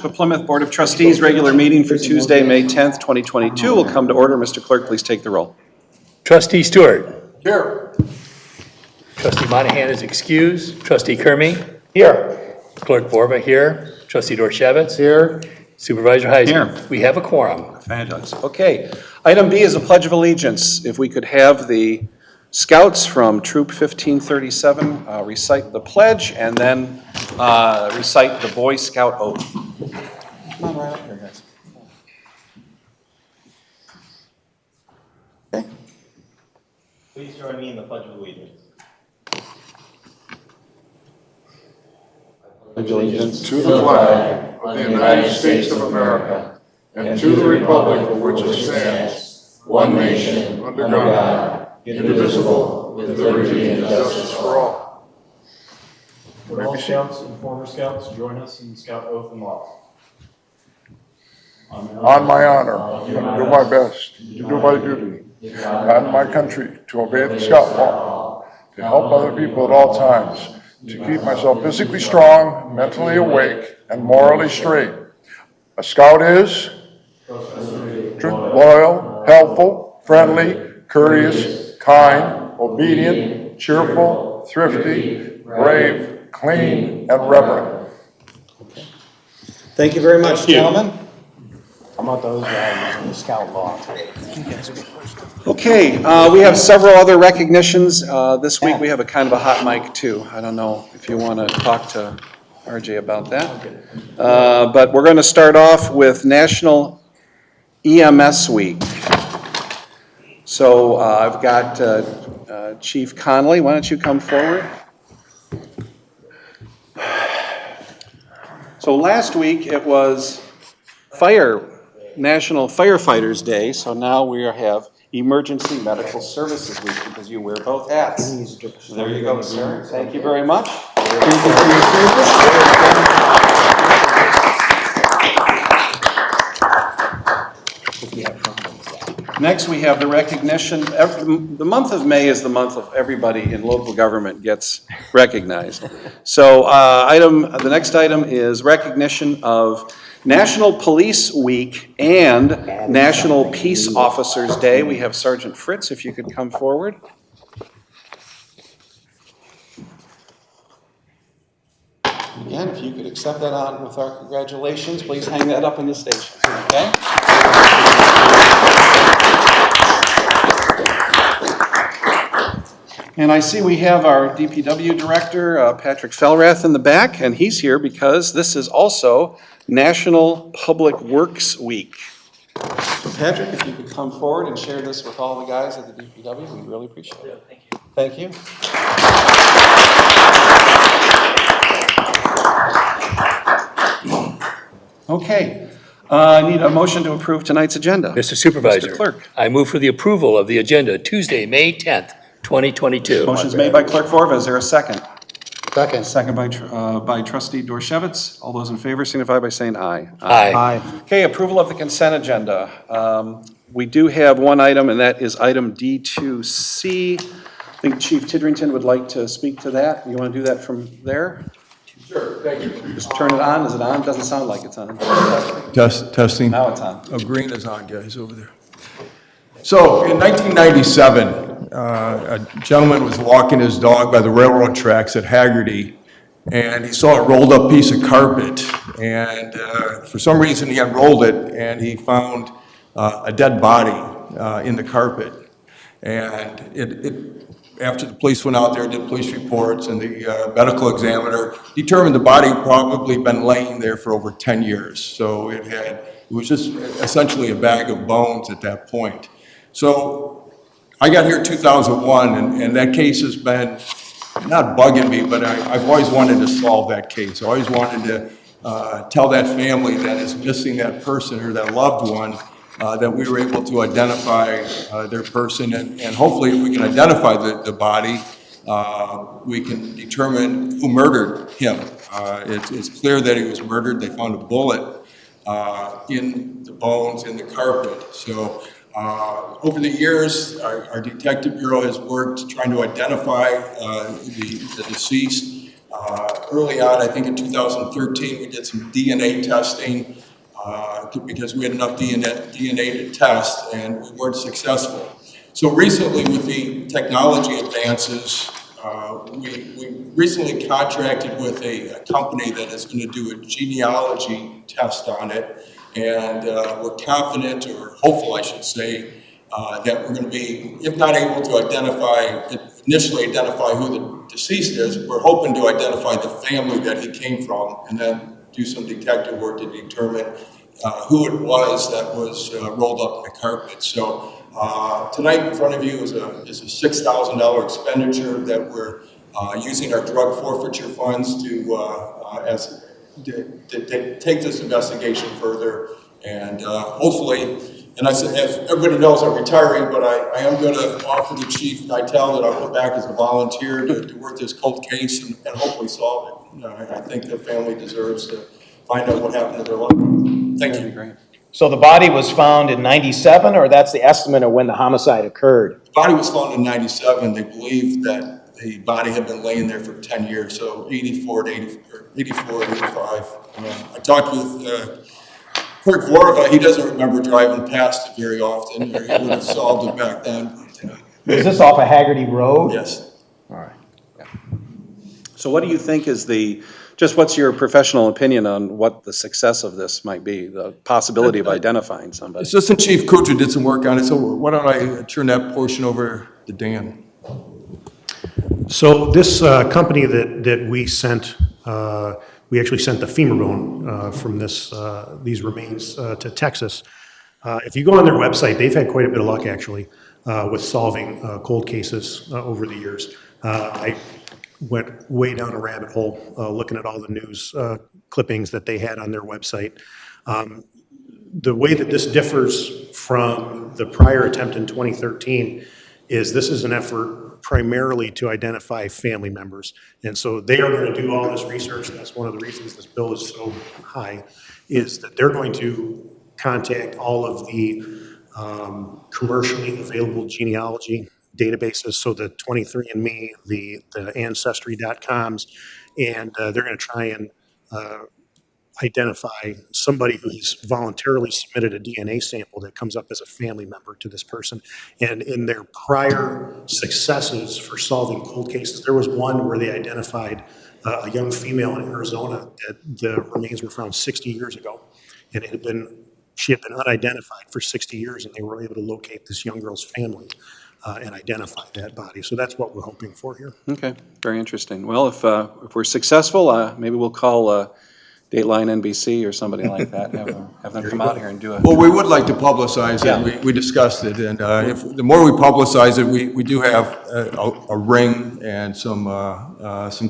The Plymouth Board of Trustees regular meeting for Tuesday, May 10th, 2022 will come to order. Mr. Clerk, please take the roll. Trustee Stewart. Here. Trustee Monahan is excused. Trustee Kermy. Here. Clerk Borba here. Trustee Dorshevitz. Here. Supervisor Heisman. Here. We have a quorum. Fabulous. Okay. Item B is a Pledge of Allegiance. If we could have the Scouts from Troop 1537 recite the pledge and then recite the Boy Scout oath. Come on right up here, guys. Okay. Please join me in the Pledge of Allegiance. Pledge allegiance To the flag of the United States of America and to the republic for which it stands, one nation, under God, indivisible, with liberty and justice for all. Would all Scouts and former Scouts join us in Scout Oath and Law? On my honor, to do my best, to do my duty, and my country, to obey the Scout law, to help other people at all times, to keep myself physically strong, mentally awake, and morally straight. A Scout is loyal, helpful, friendly, courteous, kind, obedient, cheerful, thrifty, brave, clean, and reverent. Thank you very much, gentlemen. How about those guys in the scout law? Okay, we have several other recognitions. This week we have a kind of a hot mic too. I don't know if you want to talk to RJ about that. But we're going to start off with National EMS Week. So I've got Chief Connolly. Why don't you come forward? So last week it was National Firefighters Day, so now we have Emergency Medical Services Week because you wear both hats. There you go, sir. Thank you very much. Next, we have the recognition. The month of May is the month of everybody in local government gets recognized. So the next item is recognition of National Police Week and National Peace Officers Day. We have Sergeant Fritz, if you could come forward. Again, if you could accept that on with our congratulations, please hang that up in the station, okay? And I see we have our DPW Director, Patrick Felrath, in the back, and he's here because this is also National Public Works Week. So Patrick, if you could come forward and share this with all the guys at the DPW, we'd really appreciate it. Thank you. Okay. I need a motion to approve tonight's agenda. Mr. Supervisor. Mr. Clerk. I move for the approval of the agenda Tuesday, May 10th, 2022. Motion's made by Clerk Vorva. Is there a second? Second. Second by Trustee Dorshevitz. All those in favor signify by saying aye. Aye. Okay, approval of the consent agenda. We do have one item, and that is item D2C. I think Chief Tidrington would like to speak to that. You want to do that from there? Sure, thank you. Just turn it on. Is it on? Doesn't sound like it's on. Testing. Now it's on. Oh, green is on, guys, over there. So, in 1997, a gentleman was walking his dog by the railroad tracks at Haggerty, and he saw a rolled up piece of carpet, and for some reason he unrolled it, and he found a dead body in the carpet. And after the police went out there, did police reports, and the medical examiner determined the body had probably been laying there for over 10 years. So it was just essentially a bag of bones at that point. So I got here in 2001, and that case has been not bugging me, but I've always wanted to solve that case. I always wanted to tell that family that is missing that person or that loved one that we were able to identify their person, and hopefully if we can identify the body, we can determine who murdered him. It's clear that he was murdered. They found a bullet in the bones, in the carpet. So over the years, our detective bureau has worked trying to identify the deceased. Early on, I think in 2013, we did some DNA testing because we had enough DNA to test, and we weren't successful. So recently, with the technology advances, we recently contracted with a company that is going to do a genealogy test on it, and we're confident, or hopeful I should say, that we're going to be, if not able to initially identify who the deceased is, we're hoping to identify the family that he came from, and then do some detective work to determine who it was that was rolled up in the carpet. So tonight in front of you is a $6,000 expenditure that we're using our drug forfeiture funds to take this investigation further, and hopefully. And as everybody knows, I'm retiring, but I am going to offer the chief Untitled that I'll come back as a volunteer to work this cold case and hopefully solve it. I think the family deserves to find out what happened to their loved one. Thank you. Great. So the body was found in 97, or that's the estimate of when the homicide occurred? The body was found in 97. They believe that the body had been laying there for 10 years, so 84 to 85. I talked with Kirk Vorva. He doesn't remember driving past it very often, or he would have solved it back then. Is this off of Haggerty Road? Yes. All right. So what do you think is what's your professional opinion on what the success of this might be, the possibility of identifying somebody? Assistant Chief Kuchar did some work on it, so why don't I turn that portion over to Dan? So this company that we sent, we actually sent the femur bone from these remains to Texas. If you go on their website, they've had quite a bit of luck actually with solving cold cases over the years. I went way down a rabbit hole looking at all the news clippings that they had on their website. The way that this differs from the prior attempt in 2013 is this is an effort primarily to identify family members. And so they are going to do all this research. That's one of the reasons this bill is so high, is that they're going to contact all of the commercially available genealogy databases, so the 23andMe, the Ancestry.coms, and they're going to try and identify somebody who's voluntarily submitted a DNA sample that comes up as a family member to this person. And in their prior successes for solving cold cases, there was one where they identified a young female in Arizona that the remains were found 60 years ago. And she had been unidentified for 60 years, and they were able to locate this young girl's family and identify that body. So that's what we're hoping for here. Okay, very interesting. Well, if we're successful, maybe we'll call Dateline NBC or somebody like that, have them come out here and do it. Well, we would like to publicize it. Yeah. We discussed it, and if the more we publicize it, we do have a ring and some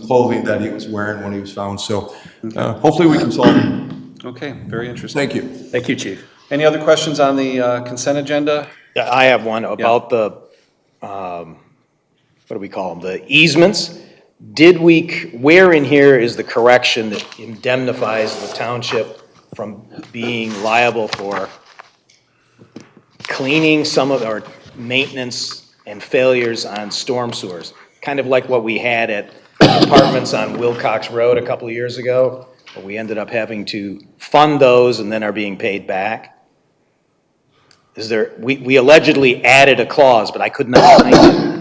clothing that he was wearing when he was found. So hopefully we can solve it. Okay, very interesting. Thank you. Thank you, Chief. Any other questions on the consent agenda? Yeah, I have one about the, what do we call them, the easements. Where in here is the correction that indemnifies the township from being liable for cleaning or maintenance and failures on storm sewers? Kind of like what we had at apartments on Wilcox Road a couple of years ago, where we ended up having to fund those and then are being paid back. We allegedly added a clause, but I could not find it.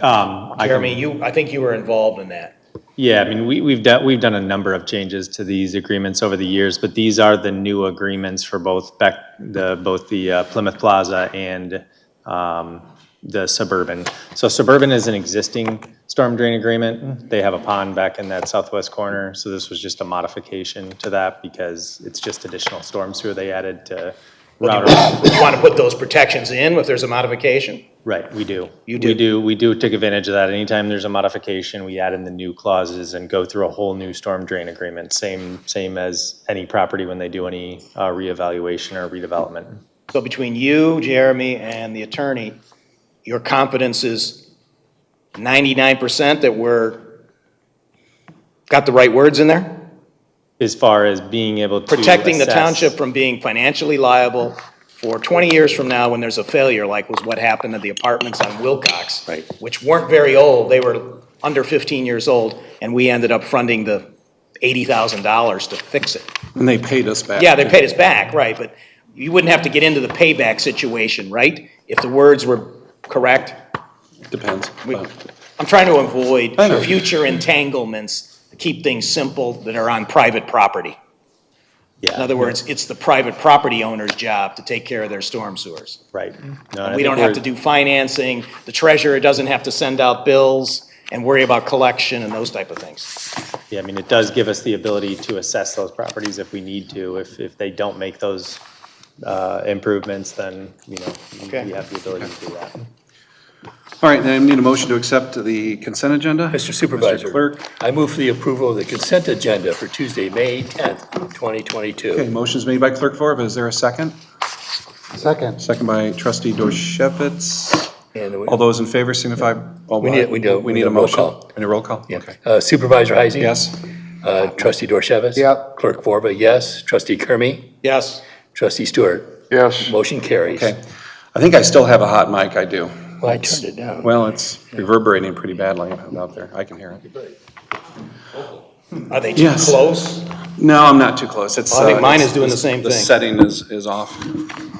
Jeremy, I think you were involved in that. Yeah, I mean, we've done a number of changes to these agreements over the years, but these are the new agreements for both the Plymouth Plaza and the Suburban. So Suburban is an existing storm drain agreement. They have a pond back in that southwest corner, so this was just a modification to that because it's just additional storm sewer they added to route around. You want to put those protections in if there's a modification? Right, we do. You do? We do take advantage of that. Anytime there's a modification, we add in the new clauses and go through a whole new storm drain agreement. Same as any property when they do any reevaluation or redevelopment. So between you, Jeremy, and the attorney, your confidence is 99% that got the right words in there? As far as being able to Protecting the assess- township from being financially liable for 20 years from now when there's a failure, like was what happened at the apartments on Wilcox. Right. Which weren't very old. They were under 15 years old, and we ended up funding the $80,000 to fix it. And they paid us back. Yeah, they paid us back, right, but you wouldn't have to get into the payback situation, right? If the words were correct. Depends. I'm trying to avoid I know. future entanglements, to keep things simple that are on private property. Yeah. In other words, it's the private property owner's job to take care of their storm sewers. Right. No, and I We think don't have we're- to do financing, the treasurer doesn't have to send out bills and worry about collection and those type of things. Yeah, I mean, it does give us the ability to assess those properties if we need to. If they don't make those improvements, then, you know, Okay. we have the ability to do that. All right, then I need a motion to accept the consent agenda. Mr. Supervisor. Mr. Clerk. I move for the approval of the consent agenda for Tuesday, May 10th, Okay, 2022. motion's made by Clerk Vorba. Is there a second? Second. Second by Trustee Dorchevitz. And All those in favor signify. We need a a roll motion. call. We need a roll call? Yeah. Okay. Supervisor Heising? Yes. Trustee Dorchevitz? Yep. Clerk Vorba, yes. Trustee Kermy? Yes, Trustee Stewart? Yes. Motion carries. Okay. I think I still have a hot mic, I do. Well, I turned it down. Well, it's reverberating pretty badly out there. I can hear it. are they too Yes. close? No, I'm not too close. It's. I think mine it's- is doing the same The thing. setting is off.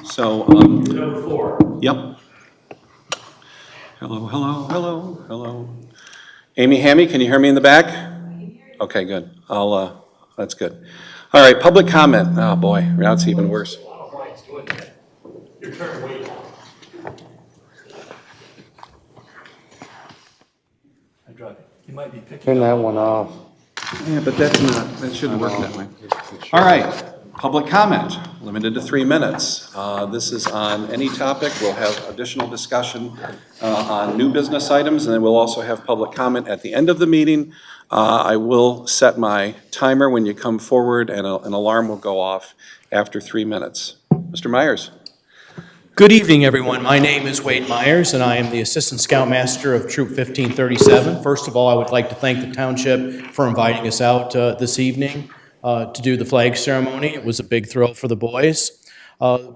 So, Number 4. yep. Hello, hello, hello, hello. Amy Hammy, can you hear me in the back? Okay, good. That's good. All right, public comment. Oh, boy, now it's even worse. Your turn, wait. You might be picking. Turn that one off. Yeah, but that shouldn't work that way. All right, public comment, limited to 3 minutes. This is on any topic. We'll have additional discussion on new business items, and then we'll also have public comment at the end of the meeting. I will set my timer when you come forward, and an alarm will go off after 3 minutes. Mr. Myers? Good evening, everyone. My name is Wade Myers, and I am the Assistant Scoutmaster of Troop 1537. First of all, I would like to thank the township for inviting us out this evening to do the flag ceremony. It was a big thrill for the boys.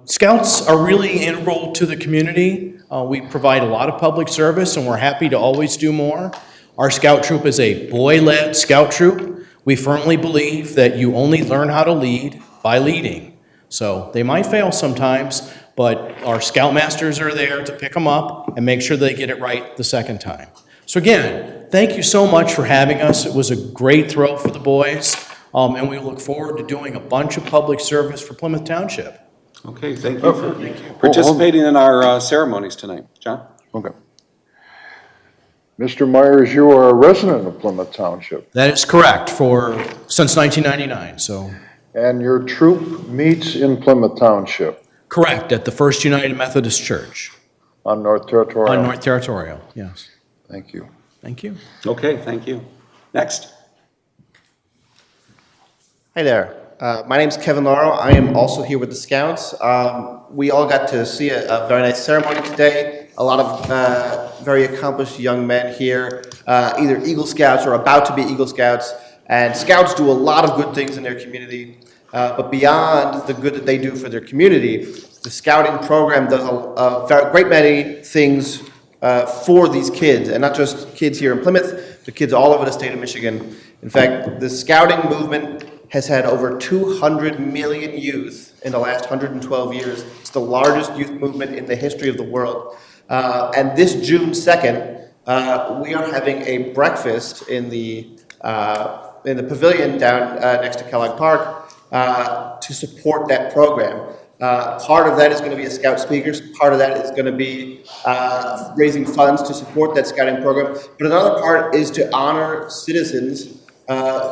Scouts are really integral to the community. We provide a lot of public service, and we're happy to always do more. Our scout troop is a boy-led scout troop. We firmly believe that you only learn how to lead by leading. So they might fail sometimes, but our scoutmasters are there to pick them up and make sure they get it right the second time. So again, thank you so much for having us. It was a great thrill for the boys, and we look forward to doing a bunch of public service for Plymouth Township. Okay, thank you for participating in our ceremonies tonight. John? Okay. Mr. Myers, you are a resident of Plymouth Township, That is correct since 1999, so and your troop meets in Plymouth Township correct, at the First United Methodist Church on North Territorial. on North Territorial, yes. Thank you. Thank you. Okay, thank you. Next. Hi there. My name's Kevin Laurel. I am also here with the Scouts. We all got to see a very nice ceremony today. A lot of very accomplished young men here, either Eagle Scouts or about to be Eagle Scouts. And Scouts do a lot of good things in their community. But beyond the good that they do for their community, the Scouting program does a great many things for these kids, and not just kids here in Plymouth, but kids all over the state of Michigan. In fact, the Scouting movement has had over 200 million youth in the last 112 years. It's the largest youth movement in the history of the world. And this June 2nd, we are having a breakfast in the pavilion down next to Kellogg Park to support that program. Part of that is going to be a Scout speakers. Part of that is going to be raising funds to support that Scouting program. But another part is to honor citizens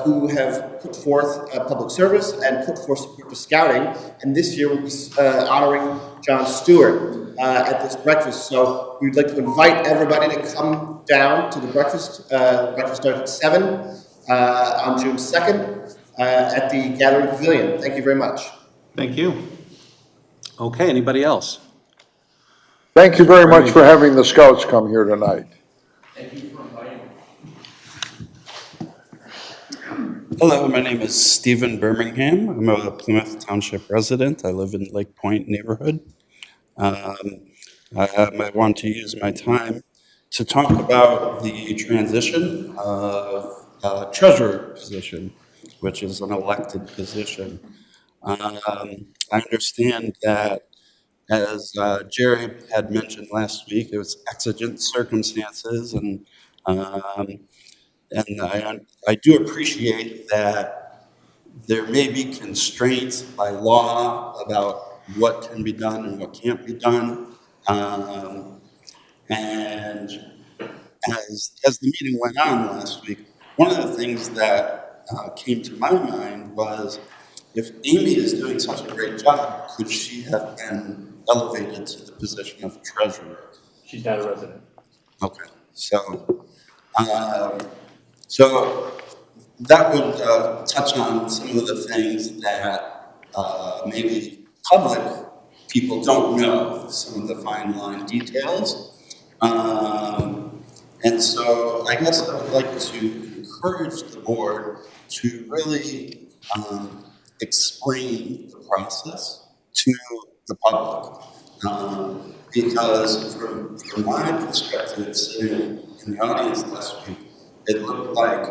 who have put forth public service and put forth support to Scouting. And this year we'll be honoring John Stewart at this breakfast. So we'd like to invite everybody to come down to the breakfast. Breakfast starts at 7 on June 2nd at the Gathering Pavilion. Thank you very much. Thank you. Okay, anybody else? Thank you very much for having the Scouts come here tonight. Hello, my name is Stephen Birmingham. I'm a Plymouth Township resident. I live in Lake Point neighborhood. I want to use my time to talk about the transition of treasurer position, which is an elected position. I understand that, as Jerry had mentioned last week, it was exigent circumstances, and I do appreciate that there may be constraints by law about what can be done and what can't be done. And as the meeting went on last week, one of the things that came to my mind was, if Amy is doing such a great job, could she have been elevated to the position of treasurer? She's not a resident. Okay, so that would touch on some of the things that maybe public people don't know, some of the fine line details. And so I guess I would like to encourage the board to really explain the process to the public. Because from my perspective, sitting in the audience last week, it looked like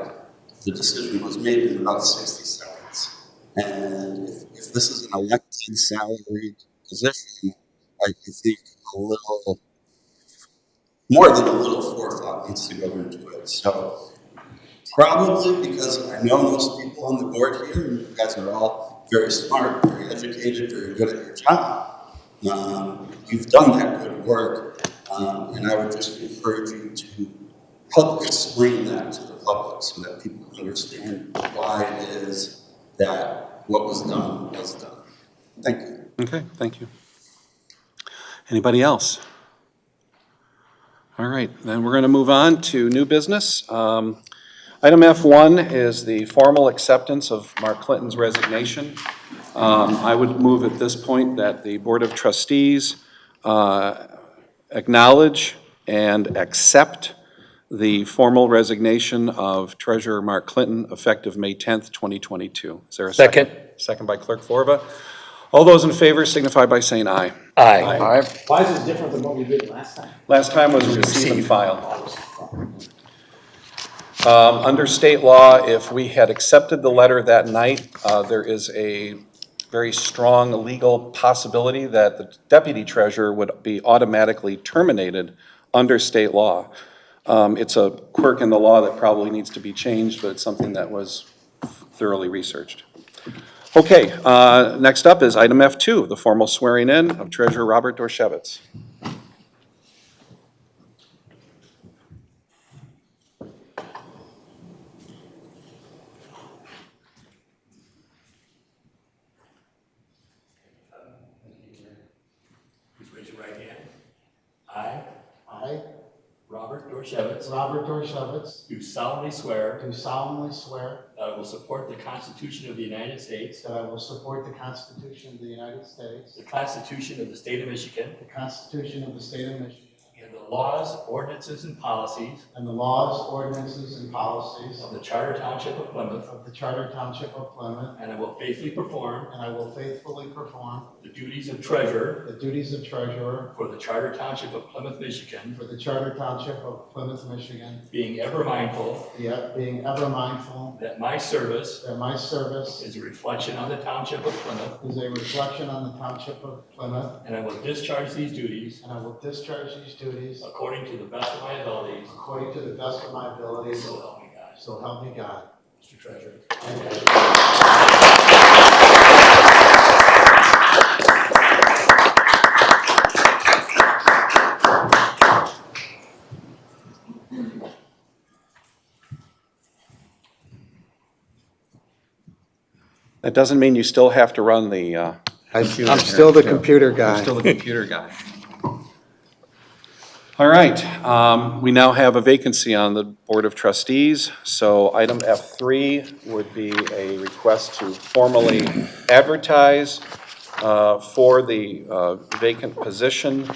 the decision was made in about 60 seconds. And if this is an elected salaried position, I think a little, more than a little forethought needs to go into it. So probably because I know most people on the board here, and you guys are all very smart, very educated, very good at your job, you've done that good work, and I would just encourage you to help explain that to the public so that people understand why it is that what was done was done. Thank you. Okay, thank you. Anybody else? All right, then we're going to move on to new business. Item F1 is the formal acceptance of Mark Clinton's resignation. I would move at this point that the Board of Trustees acknowledge and accept the formal resignation of Treasurer Mark Clinton effective May 10th, 2022. Is there a second? Second by Clerk Forva. All those in favor signify by saying aye. Aye. Why is it different than what we did last time? Last time was receive and file. Under state law, if we had accepted the letter that night, there is a very strong legal possibility that the deputy treasurer would be automatically terminated under state law. It's a quirk in the law that probably needs to be changed, but it's something that was thoroughly researched. Okay, next up is item F2, the formal swearing in of Treasurer Robert Dorshevitz. Please raise your right hand. I, I, Robert Dorshevitz, Robert Dorshevitz, do solemnly swear do solemnly swear that I will support the Constitution of the United States, that I will support the Constitution of the United States, the Constitution of the State of Michigan, the Constitution of the State of Michigan, and the laws, ordinances, and policies and the laws, ordinances, and policies of the Charter Township of Plymouth, of the Charter Township of Plymouth, and I will faithfully perform and I will faithfully perform the duties of treasurer the duties of treasurer for the Charter Township of Plymouth, Michigan, for the Charter Township of Plymouth, Michigan, being ever mindful being ever mindful that my service that my service is a reflection on the Township of Plymouth, is a reflection on the Township of Plymouth, and I will discharge these duties and I will discharge these duties according to the best of my abilities, according to the best of my abilities, so help me God. so help me God. Mr. Treasurer. That doesn't mean you still have to run the. I'm still the computer guy. Still the computer guy. All right, we now have a vacancy on the Board of Trustees, so item F3 would be a request to formally advertise for the vacant position.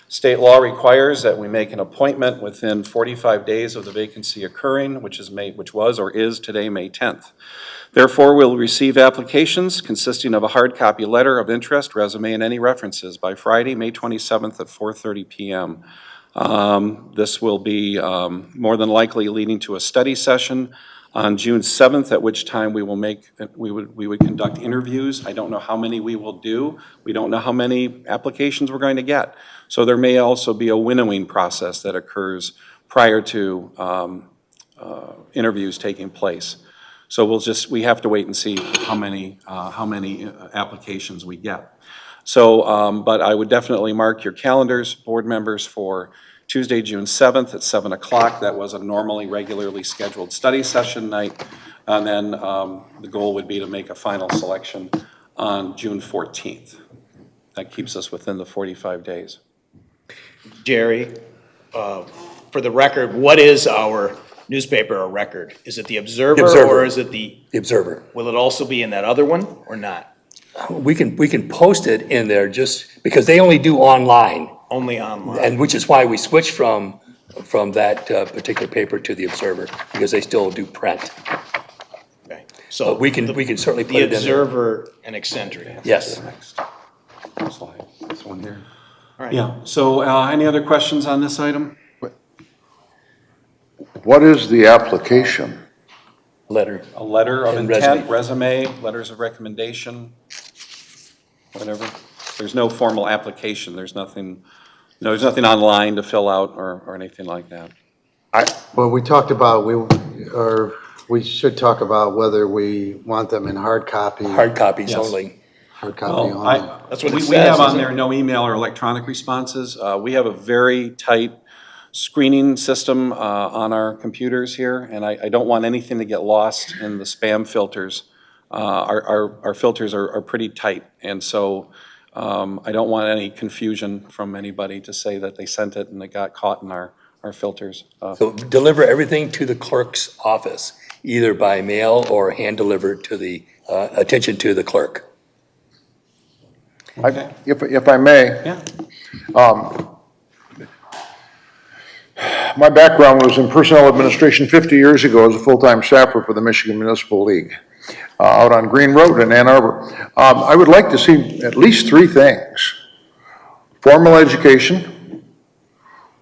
State law requires that we make an appointment within 45 days of the vacancy occurring, which was or is today, May 10th. Therefore, we'll receive applications consisting of a hard copy letter of interest, resume, and any references by Friday, May 27th at 4:30 p.m. This will be more than likely leading to a study session on June 7th, at which time we would conduct interviews. I don't know how many we will do. We don't know how many applications we're going to get. So there may also be a winnowing process that occurs prior to interviews taking place. So we have to wait and see how many applications we get. So, but I would definitely mark your calendars, board members, for Tuesday, June 7th at 7 o'clock. That was a normally, regularly scheduled study session night. And then the goal would be to make a final selection on June 14th. That keeps us within the 45 days. Jerry, for the record, what is our newspaper or record? Is it the Observer, or is it The Observer. will it also be in that other one or not? We can post it in there just because they only do online. Only online? And which is why we switched from that particular paper to the Observer, because they still do print. Okay. So We can certainly put the it in there. Observer and Eccentric. Yes. Next slide, this one here. All right. Yeah, so any other questions on this item? What is the application? Letter. A letter of And intent, resume, letters of recommendation, whatever. There's no formal application. There's nothing online to fill out or anything like that. Well, we talked about, we should talk about whether we want them in hard copy. Hard copies Yes. only. Hard copy Well, only. That's what it we says, have on isn't it? there no email or electronic responses. We have a very tight screening system on our computers here, and I don't want anything to get lost in the spam filters. Our filters are pretty tight, and so I don't want any confusion from anybody to say that they sent it and it got caught in our filters. So deliver everything to the clerk's office, either by mail or hand delivered to the attention to the clerk. If I may, Yeah. my background was in personnel administration 50 years ago as a full-time staffer for the Michigan Municipal League out on Green Road in Ann Arbor. I would like to see at least three things: formal education,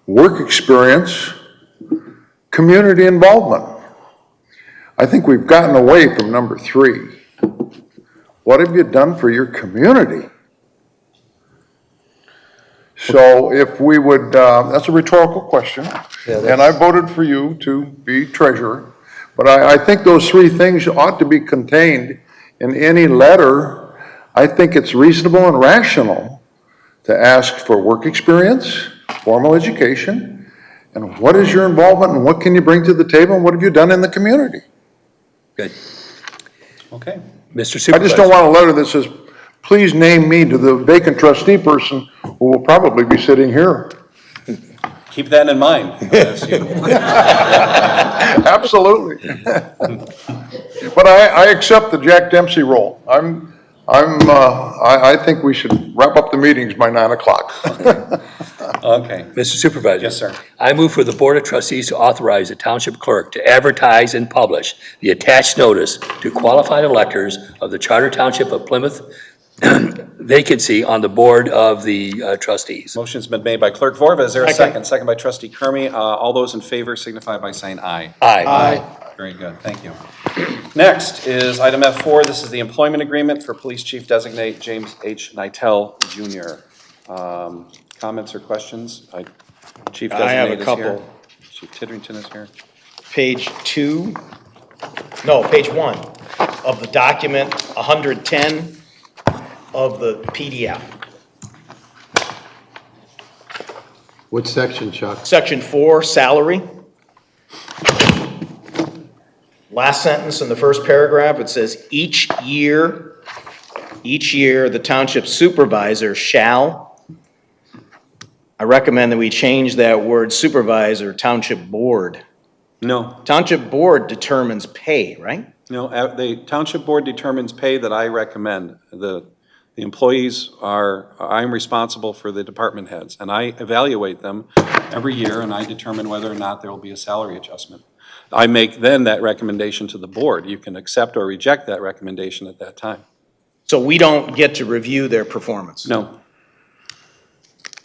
work experience, community involvement. I think we've gotten away from number three. What have you done for your community? So if we would, that's a rhetorical question, and I voted for you to be treasurer, but I think those three things ought to be contained in any letter. I think it's reasonable and rational to ask for work experience, formal education, and what is your involvement and what can you bring to the table and what have you done in the community? Good. Okay. Mr. I Supervisor. just don't want a letter that says, please name me to the vacant trustee person who will probably be sitting here. Keep that in mind. As you- Absolutely. But I accept the Jack Dempsey role. I think we should wrap up the meetings by 9 o'clock. Okay. Mr. Supervisor. Yes, sir. I move for the Board of Trustees to authorize the Township Clerk to advertise and publish the attached notice to qualified electors of the Charter Township of Plymouth vacancy on the Board of the Trustees. Motion's been made by Clerk Vorba. Is there a second? Second by Trustee Kermy. All those in favor signify by saying aye. Aye. Very good, thank you. Next is item F4. This is the employment agreement for Police Chief Designate James H. Nitel Jr. Comments or questions? Chief I have a Designate is here. couple. Chief Titterington is here. Page 1 of the document, 110 of the PDF. Which section, Chuck? Section 4, salary. Last sentence in the first paragraph, it says, each year, the township supervisor shall. I recommend that we change that word supervisor, township board. No, Township board determines pay, right? no, the Township Board determines pay that I recommend. The employees I'm responsible for the department heads, and I evaluate them every year, and I determine whether or not there will be a salary adjustment. I make then that recommendation to the board. You can accept or reject that recommendation at that time. So we don't get to review their performance? No,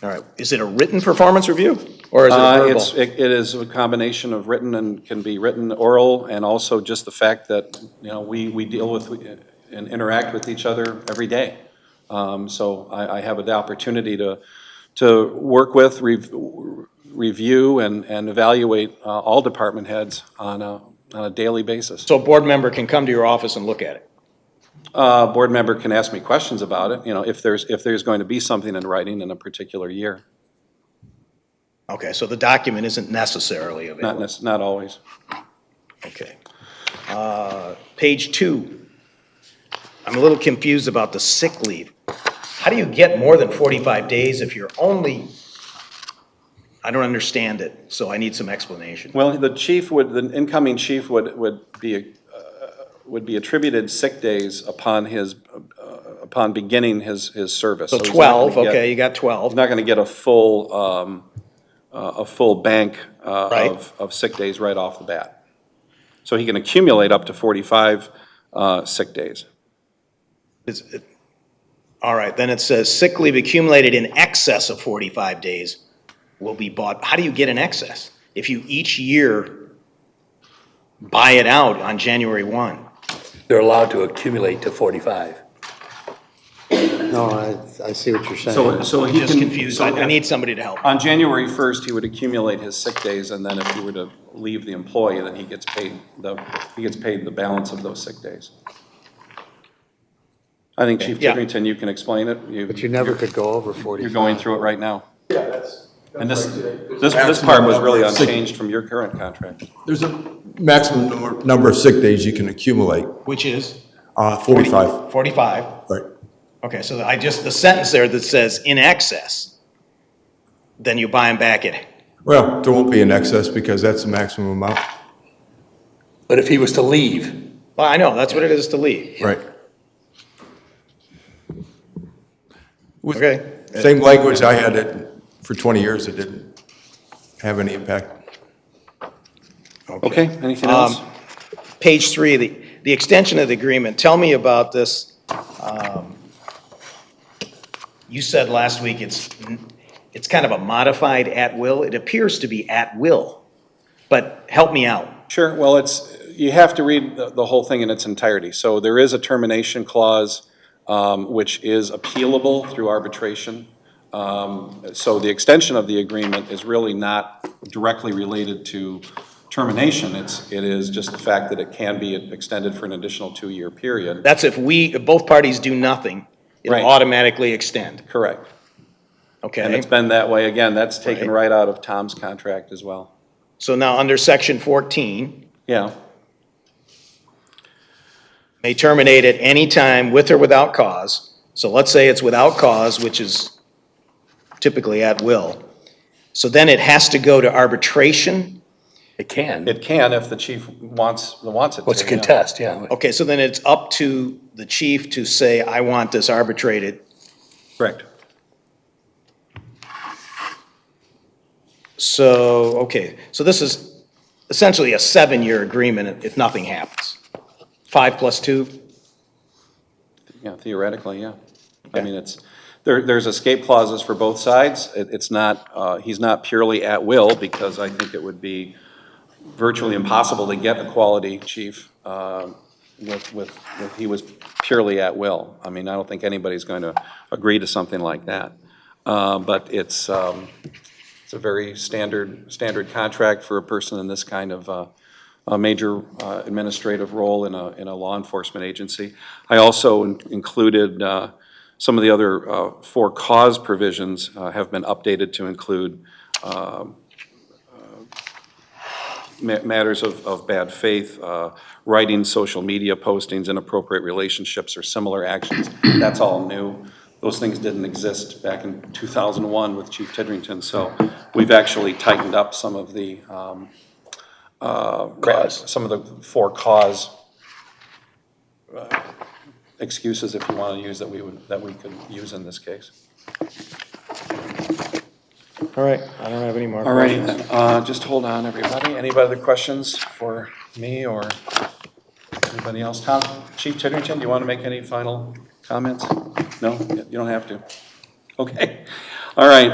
All right, is it a written performance review, or is it a verbal? It is a combination of written and can be written, oral, and also just the fact that, we deal with and interact with each other every day. So I have the opportunity to work with, review, and evaluate all department heads on a daily basis. So a board member can come to your office and look at it? Board member can ask me questions about it, if there's going to be something in writing in a particular year. Okay, so the document isn't necessarily available? Not always. Okay. Page 2. I'm a little confused about the sick leave. How do you get more than 45 days if you're only, I don't understand it, so I need some explanation. Well, the incoming chief would be attributed sick days upon beginning his service. So he's not 12, gonna get- okay, you got 12. He's not going to get a full bank Right. of sick days right off the bat. So he can accumulate up to 45 sick days. All right, then it says sick leave accumulated in excess of 45 days will be bought. How do you get an excess? If you each year buy it out on January 1? They're allowed to accumulate to 45. No, I see what you're saying. So he Just can. confused. I need somebody to help. On January 1st, he would accumulate his sick days, and then if he were to leave the employee, then he gets paid the balance of those sick days. I think Chief Yeah. Tidrington, you can explain it. But you never could go over 45. You're going through it right now. Yeah, that's. And this part was really unchanged from your current contract. There's a maximum number of sick days you can accumulate, Which is? 45. 45. Right. Okay, so the sentence there that says in excess, then you buy them back at, Well, there won't be an excess because that's the maximum amount. But if he was to leave, well, I know, that's what it is to leave. Right. Okay. Same language I had it for 20 years, it didn't have any impact. Okay, anything else? Page 3, the extension of the agreement, tell me about this. You said last week it's kind of a modified at-will. It appears to be at-will, but help me out. Sure, well, you have to read the whole thing in its entirety. So there is a termination clause, which is appealable through arbitration. So the extension of the agreement is really not directly related to termination. It is just the fact that it can be extended for an additional 2-year period. That's if both parties do nothing, it'll Right. automatically extend. Correct. Okay? And it's been that way. Again, that's taken right out of Tom's contract as well. So now, under section 14, Yeah, may terminate at any time with or without cause. So let's say it's without cause, which is typically at will. So then it has to go to arbitration? it can. it can if the chief wants it to. What's a yeah. contest, yeah. Okay, so then it's up to the chief to say, I want this arbitrated. Correct. So, okay, so this is essentially a 7-year agreement if nothing happens. 5 plus 2? Yeah, theoretically, yeah. I mean, there's escape clauses for both sides. It's not, he's not purely at will, because I think it would be virtually impossible to get a quality chief if he was purely at will. I mean, I don't think anybody's going to agree to something like that. But it's a very standard contract for a person in this kind of a major administrative role in a law enforcement agency. I also included some of the other for cause provisions have been updated to include matters of bad faith, writing social media postings, inappropriate relationships, or similar actions. That's all new. Those things didn't exist back in 2001 with Chief Tidrington, so we've actually tightened up some of the for cause excuses, if you want to use that we could use in this case. All right, I don't have any more All righty questions. then, just hold on, everybody. Any other questions for me or anybody else? Chief Tidrington, do you want to make any final comments? No, you don't have to. Okay. All right.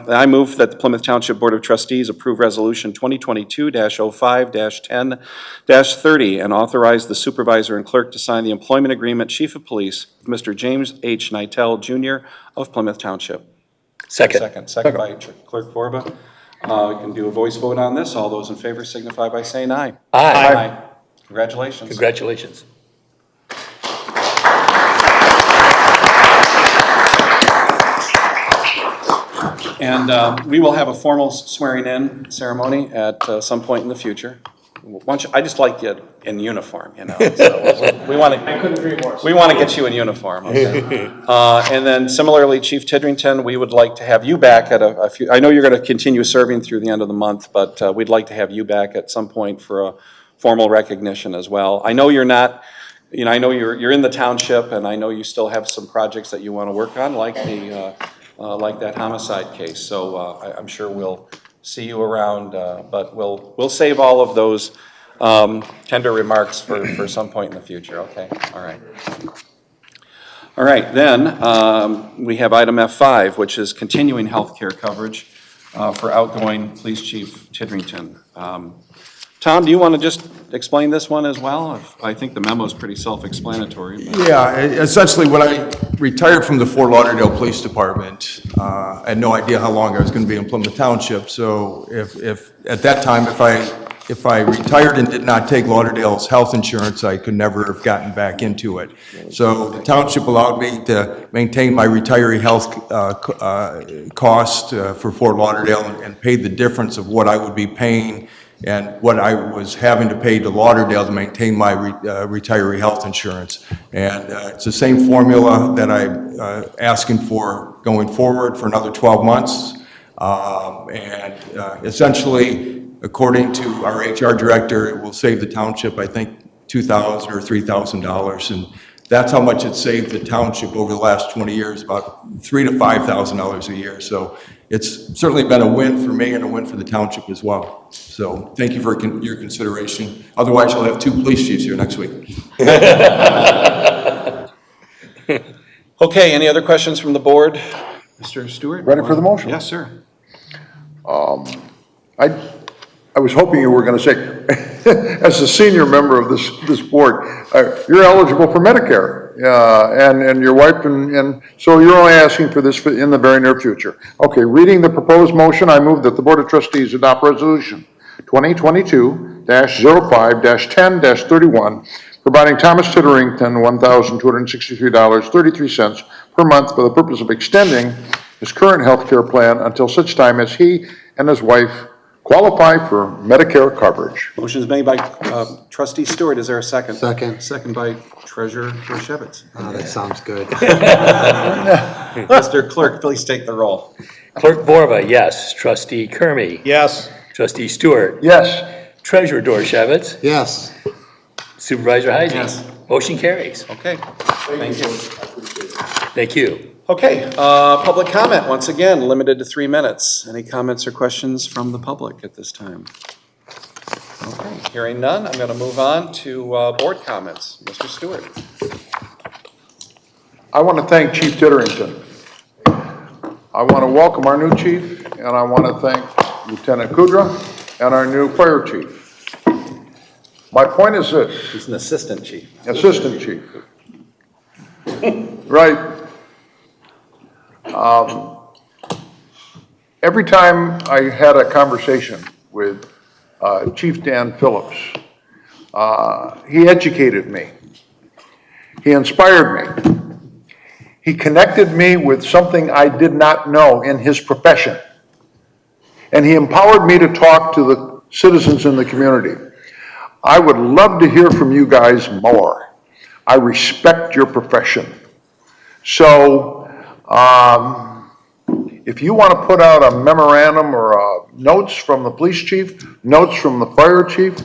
I move that the Plymouth Township Board of Trustees approve Resolution 2022-05-10-30 and authorize the supervisor and clerk to sign the employment agreement, Chief of Police, with Mr. James H. Nytel, Jr. of Plymouth Township. Second. Second by Clerk Borba. We can do a voice vote on this. All those in favor signify by saying aye. Aye. Congratulations. Congratulations. And we will have a formal swearing-in ceremony at some point in the future. I just like you in uniform, you know. So we want to. I couldn't agree more. We want to get you in uniform. Okay? And then similarly, Chief Tidrington, we would like to have you back at a few. I know you're going to continue serving through the end of the month, but we'd like to have you back at some point for a formal recognition as well. I know you're not. You know, I know you're in the township, and I know you still have some projects that you want to work on, like the. Like that homicide case, so I'm sure we'll see you around, but we'll save all of those tender remarks for some point in the future, okay? All right. All right, then we have item F5, which is continuing health care coverage for outgoing Police Chief Tidrington. Tom, do you want to just explain this one as well? I think the memo is pretty self-explanatory. Yeah, essentially, when I retired from the Fort Lauderdale Police Department, I had no idea how long I was going to be in Plymouth Township. So if at that time, if I retired and did not take Lauderdale's health insurance, I could never have gotten back into it. So the township allowed me to maintain my retiree health cost for Fort Lauderdale and paid the difference of what I would be paying and what I was having to pay to Lauderdale to maintain my retiree health insurance. And it's the same formula that I'm asking for going forward for another 12 months. Essentially, according to our HR director, it will save the township, I think, $2,000 or $3,000. And that's how much it saved the township over the last 20 years, about $3,000 to $5,000 a year. So it's certainly been a win for me and a win for the township as well. So thank you for your consideration. Otherwise, you'll have 2 police chiefs here next week. Okay, any other questions from the board? Mr. Stewart? Ready for the motion? Yes, sir. I was hoping you were going to say, as a senior member of this board, you're eligible for Medicare, and your wife, and so you're only asking for this in the very near future. Okay, reading the proposed motion, I move that the Board of Trustees adopt Resolution 2022-05-10-31, providing Thomas Tidrington $1,263.33 per month for the purpose of extending his current health care plan until such time as he and his wife qualify for Medicare coverage. Motion is made by Trustee Stewart. Is there a second? Second. Second by Treasurer Dershowitz. Oh, that sounds good. Mr. Clerk, please take the roll. Clerk Borba, yes. Trustee Kermy. Yes. Trustee Stewart. Yes. Treasurer Dorshevitz. Yes. Supervisor Heisey. Yes. Motion carries. Okay, thank you. Thank you. Okay, public comment, once again, limited to 3 minutes. Any comments or questions from the public at this time? Okay, hearing none, I'm going to move on to board comments. Mr. Stewart. I want to thank Chief Tidrington. I want to welcome our new chief, and I want to thank Lieutenant Kudra and our new fire chief. My point is this. He's an assistant chief. Assistant chief. Right. Every time I had a conversation with Chief Dan Phillips, he educated me. He inspired me. He connected me with something I did not know in his profession. And he empowered me to talk to the citizens in the community. I would love to hear from you guys more. I respect your profession. So, if you want to put out a memorandum or notes from the police chief, notes from the fire chief,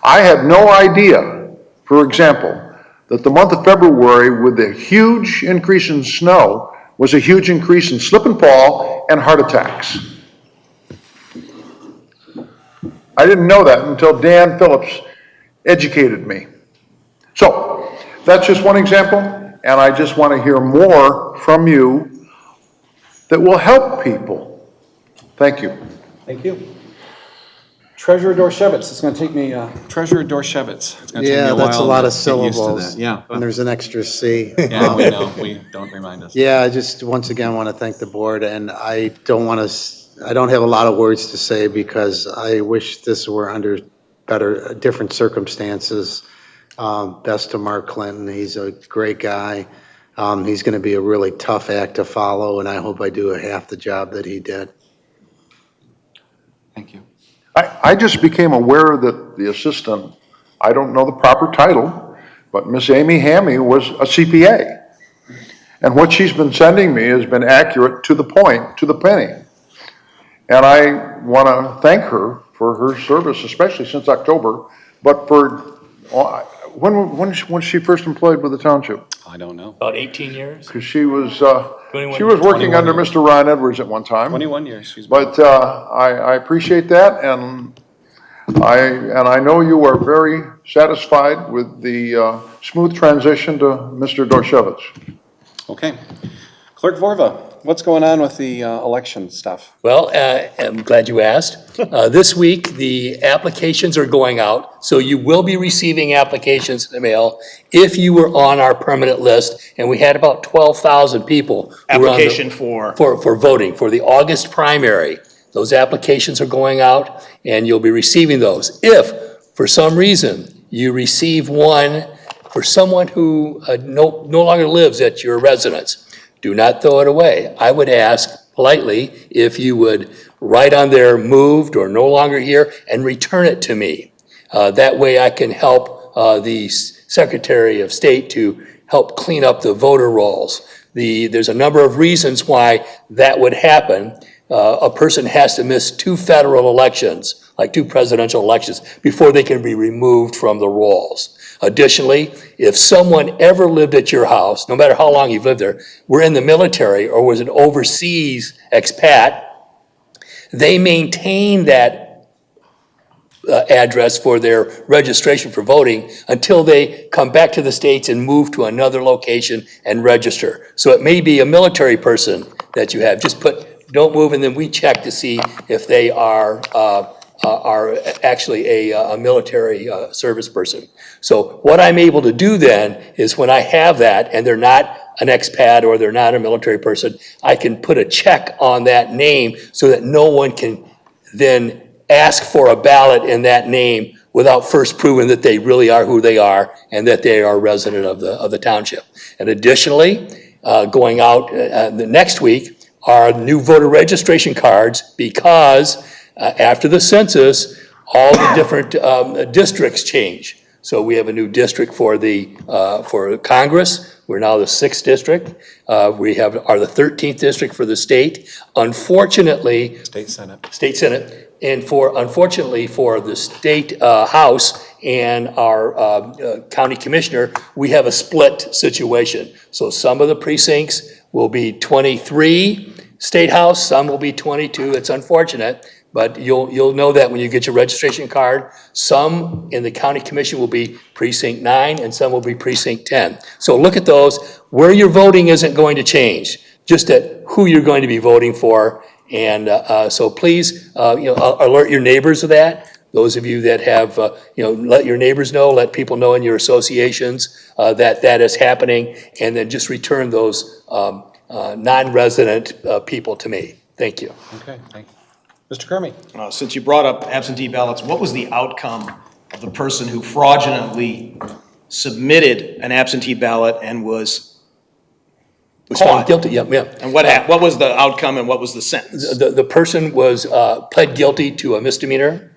I had no idea, for example, that the month of February with a huge increase in snow was a huge increase in slip and fall and heart attacks. I didn't know that until Dan Phillips educated me. So, that's just one example, and I just want to hear more from you that will help people. Thank you. Thank you. Treasurer Dorshevitz, it's going to take me, Treasurer Dorshevitz. It's going to take me Yeah, a while that's a lot to of get used to syllables. that. Yeah. And there's an extra C. Yeah, we know. We don't remind us. Yeah, I just, once again, want to thank the board, and I don't want to, I don't have a lot of words to say because I wish this were under better, different circumstances. Best to Mark Clinton, he's a great guy. He's going to be a really tough act to follow, and I hope I do half the job that he did. Thank you. I just became aware that the assistant, I don't know the proper title, but Miss Amy Hammy was a CPA. And what she's been sending me has been accurate to the point, to the penny. And I want to thank her for her service, especially since October, but for, when was she first employed with the township? I don't know. About 18 years? Because she was 21 working under 21 years. Mr. Ron Edwards at one time. 21 years she's been. But I appreciate that, and I know you are very satisfied with the smooth transition to Mr. Dorshevitz. Okay. Clerk Vorva, what's going on with the election stuff? Well, I'm glad you asked. This week, the applications are going out, so you will be receiving applications in the mail if you were on our permanent list, and we had about 12,000 people. who were on the- Application for? For voting, for the August primary. Those applications are going out, and you'll be receiving those. If, for some reason, you receive one for someone who no longer lives at your residence, do not throw it away. I would ask politely if you would write on there moved or no longer here and return it to me. That way I can help the Secretary of State to help clean up the voter rolls. There's a number of reasons why that would happen. A person has to miss 2 federal elections, like 2 presidential elections, before they can be removed from the rolls. Additionally, if someone ever lived at your house, no matter how long you've lived there, were in the military or was an overseas expat, they maintain that address for their registration for voting until they come back to the States and move to another location and register. So it may be a military person that you have. Just put don't move, and then we check to see if they are actually a military service person. So what I'm able to do then is when I have that and they're not an expat or they're not a military person, I can put a check on that name so that no one can then ask for a ballot in that name without first proving that they really are who they are and that they are a resident of the township. And additionally, going out the next week are new voter registration cards because after the census, all the different districts change. So we have a new district for for Congress. We're now the 6th district. We are the 13th district for the state. Unfortunately, State Senate. State Senate, and unfortunately for the state House and our county commissioner, we have a split situation. So some of the precincts will be 23 state house, some will be 22. It's unfortunate, but you'll know that when you get your registration card. Some in the county commission will be precinct 9 and some will be precinct 10. So look at those. Where you're voting isn't going to change, just at who you're going to be voting for. And so please, alert your neighbors of that. Those of you that have, let your neighbors know, let people know in your associations that is happening, and then just return those non-resident people to me. Thank you. Okay, thank you. Mr. Kermy? Since you brought up absentee ballots, what was the outcome of the person who fraudulently submitted an absentee ballot and was Was found caught? guilty, yeah. And what was the outcome and what was the sentence? The person was pled guilty to a misdemeanor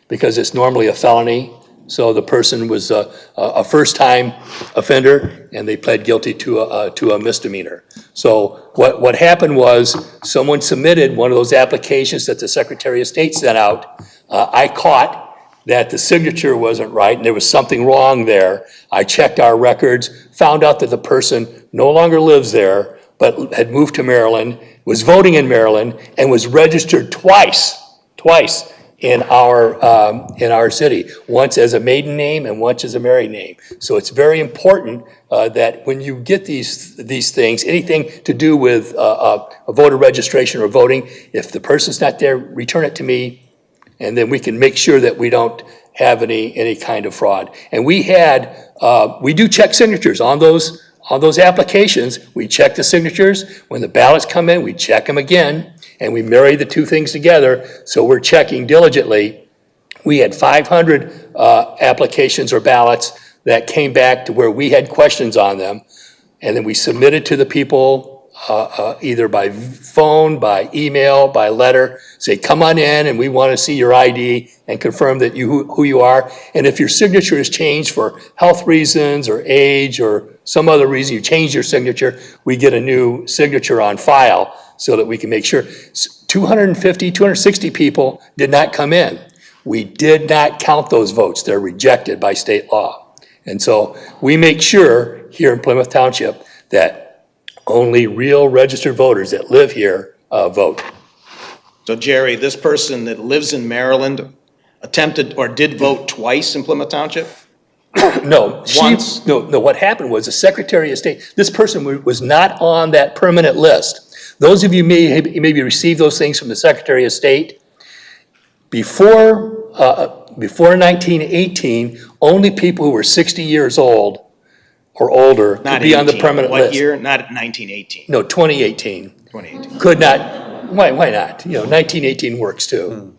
because it's normally a felony. So the person was a first-time offender, and they pled guilty to a misdemeanor. So what happened was someone submitted one of those applications that the Secretary of State sent out. I caught that the signature wasn't right and there was something wrong there. I checked our records, found out that the person no longer lives there, but had moved to Maryland, was voting in Maryland, and was registered twice in our city, once as a maiden name and once as a married name. So it's very important that when you get these things, anything to do with a voter registration or voting, if the person's not there, return it to me, and then we can make sure that we don't have any kind of fraud. And we do check signatures on those applications. We check the signatures. When the ballots come in, we check them again, and we marry the two things together, so we're checking diligently. We had 500 applications or ballots that came back to where we had questions on them, and then we submitted to the people either by phone, by email, by letter, say, come on in and we want to see your ID and confirm that who you are. And if your signature is changed for health reasons or age or some other reason, you change your signature, we get a new signature on file so that we can make sure. 250, 260 people did not come in. We did not count those votes. They're rejected by state law. And so we make sure here in Plymouth Township that only real registered voters that live here vote. So Jerry, this person that lives in Maryland attempted or did vote twice in Plymouth Township? No. Once? No, what happened was the Secretary of State, this person was not on that permanent list. Those of you maybe received those things from the Secretary of State. Before 1918, only people who were 60 years old or older could be on the permanent list. What year? Not 1918. No, 2018. 2018. Could not, why not? 1918 works too.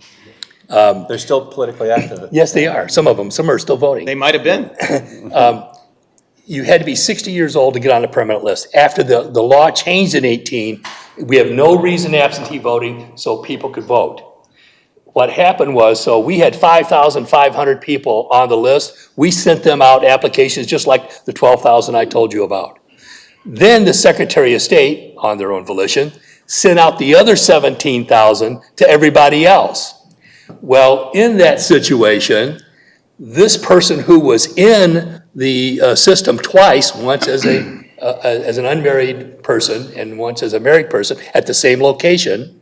They're still politically active. Yes, they are, some of them, some are still voting. They might have been. You had to be 60 years old to get on the permanent list. After the law changed in 18, we have no reason absentee voting, so people could vote. What happened was, so we had 5,500 people on the list. We sent them out applications just like the 12,000 I told you about. Then the Secretary of State, on their own volition, sent out the other 17,000 to everybody else. Well, in that situation, this person who was in the system twice, once as an unmarried person and once as a married person at the same location,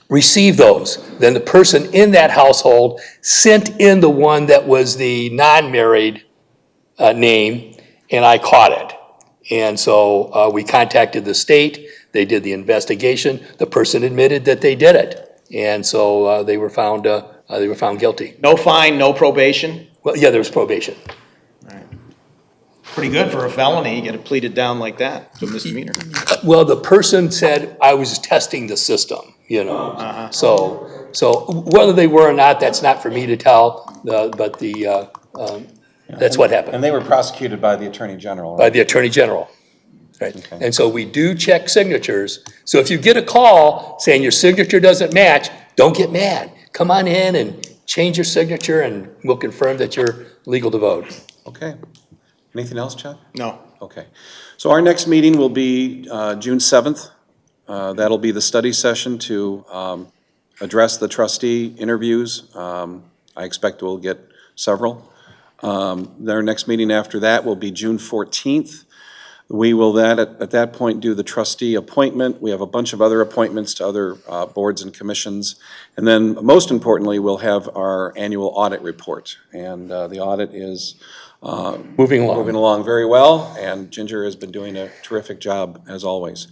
received those. Then the person in that household sent in the one that was the non-married name, and I caught it. And so we contacted the state, they did the investigation, the person admitted that they did it. And so they were found guilty. No fine, no probation? Well, yeah, there was probation. Pretty good for a felony, you get it pleaded down like that, to a misdemeanor. Well, the person said, I was testing the system, So whether they were or not, that's not for me to tell, but that's what happened. And they were prosecuted by the Attorney General, By right? the Attorney General, right? Okay. And so we do check signatures. So if you get a call saying your signature doesn't match, don't get mad. Come on in and change your signature and we'll confirm that you're legal to vote. Okay. Anything else, Chuck? No. Okay. So our next meeting will be June 7th. That'll be the study session to address the trustee interviews. I expect we'll get several. Their next meeting after that will be June 14th. We will then, at that point, do the trustee appointment. We have a bunch of other appointments to other boards and commissions. And then, most importantly, we'll have our annual audit report. And the audit is Moving along very well, and Ginger has been doing a terrific job, as always.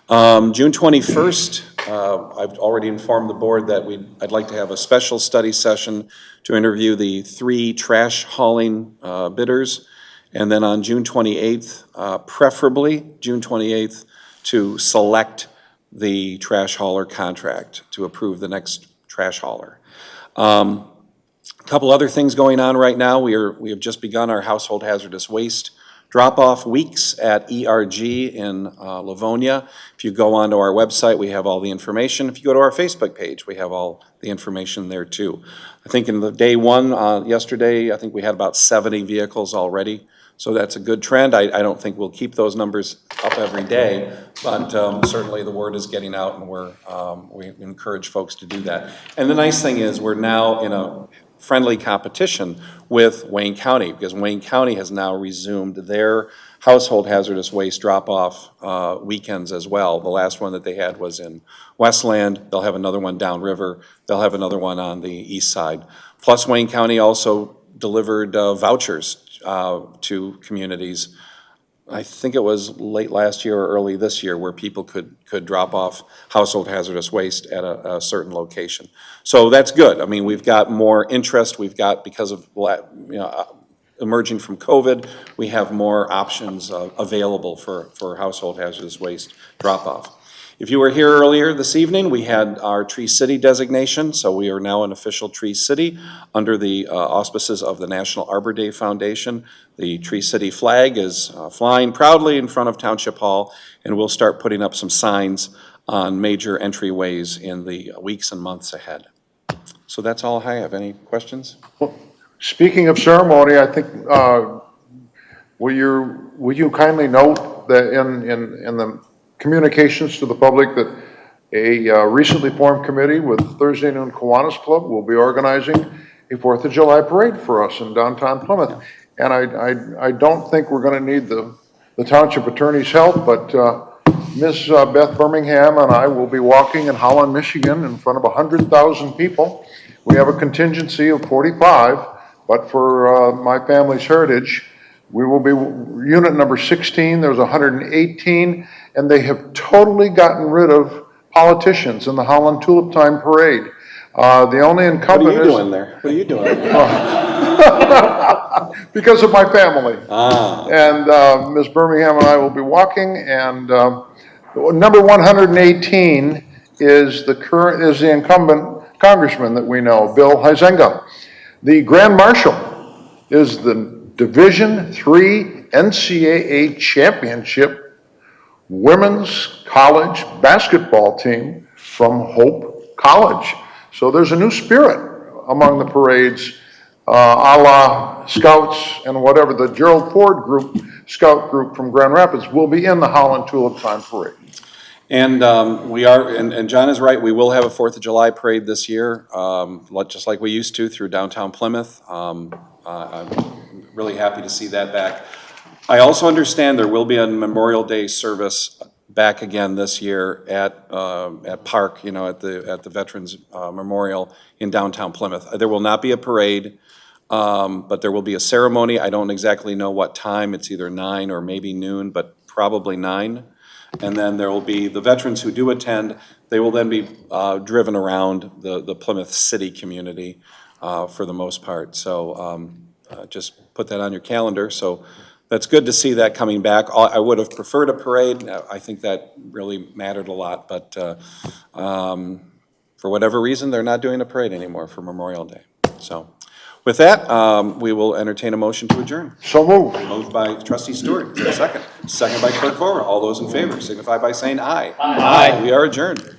June 21st, I've already informed the board that I'd like to have a special study session to interview the 3 trash hauling bidders. And then on June 28th, preferably June 28th, to select the trash hauler contract, to approve the next trash hauler. A couple other things going on right now. We have just begun our household hazardous waste drop-off weeks at ERG in Livonia. If you go onto our website, we have all the information. If you go to our Facebook page, we have all the information there too. I think in the day one, yesterday, I think we had about 70 vehicles already. So that's a good trend. I don't think we'll keep those numbers up every day, but certainly the word is getting out, and we encourage folks to do that. And the nice thing is we're now in a friendly competition with Wayne County, because Wayne County has now resumed their household hazardous waste drop-off weekends as well. The last one that they had was in Westland. They'll have another one downriver. They'll have another one on the east side. Plus, Wayne County also delivered vouchers to communities. I think it was late last year or early this year where people could drop off household hazardous waste at a certain location. So that's good. I mean, we've got more interest. We've got, because of, emerging from COVID, we have more options available for household hazardous waste drop-off. If you were here earlier this evening, we had our Tree City designation, so we are now an official Tree City under the auspices of the National Arbor Day Foundation. The Tree City flag is flying proudly in front of Township Hall, and we'll start putting up some signs on major entryways in the weeks and months ahead. So that's all I have. Any questions? Speaking of ceremony, I think, will you kindly note that in the communications to the public that a recently formed committee with Thursday Noon Kiwanis Club will be organizing a 4th of July parade for us in downtown Plymouth. And I don't think we're going to need the township attorney's help, but Ms. Beth Birmingham and I will be walking in Holland, Michigan in front of 100,000 people. We have a contingency of 45, but for my family's heritage, we will be unit number 16. There's 118, and they have totally gotten rid of politicians in the Holland Tulip Time Parade. The only incumbent is... What are you doing there? What are you doing there? Because of my family. And Ms. Birmingham and I will be walking, and number 118 is the incumbent congressman that we know, Bill Huizenga. The Grand Marshal is the Division III NCAA Championship Women's College Basketball Team from Hope College. So there's a new spirit among the parades, a la Scouts and whatever. The Gerald Ford group, Scout group from Grand Rapids, will be in the Holland Tulip Time Parade. And we are, and John is right, we will have a 4th of July parade this year, just like we used to through downtown Plymouth. I'm really happy to see that back. I also understand there will be a Memorial Day service back again this year at Park, at the Veterans Memorial in downtown Plymouth. There will not be a parade, but there will be a ceremony. I don't exactly know what time. It's either 9 or maybe noon, but probably 9. And then there will be the veterans who do attend. They will then be driven around the Plymouth city community for the most part. So just put that on your calendar. So that's good to see that coming back. I would have preferred a parade. I think that really mattered a lot. But for whatever reason, they're not doing a parade anymore for Memorial Day. So with that, we will entertain a motion to adjourn. So moved. Moved by trustee Stewart. Is there a second? Second by clerk Voller. All those in favor signify by saying aye. Aye. We are adjourned.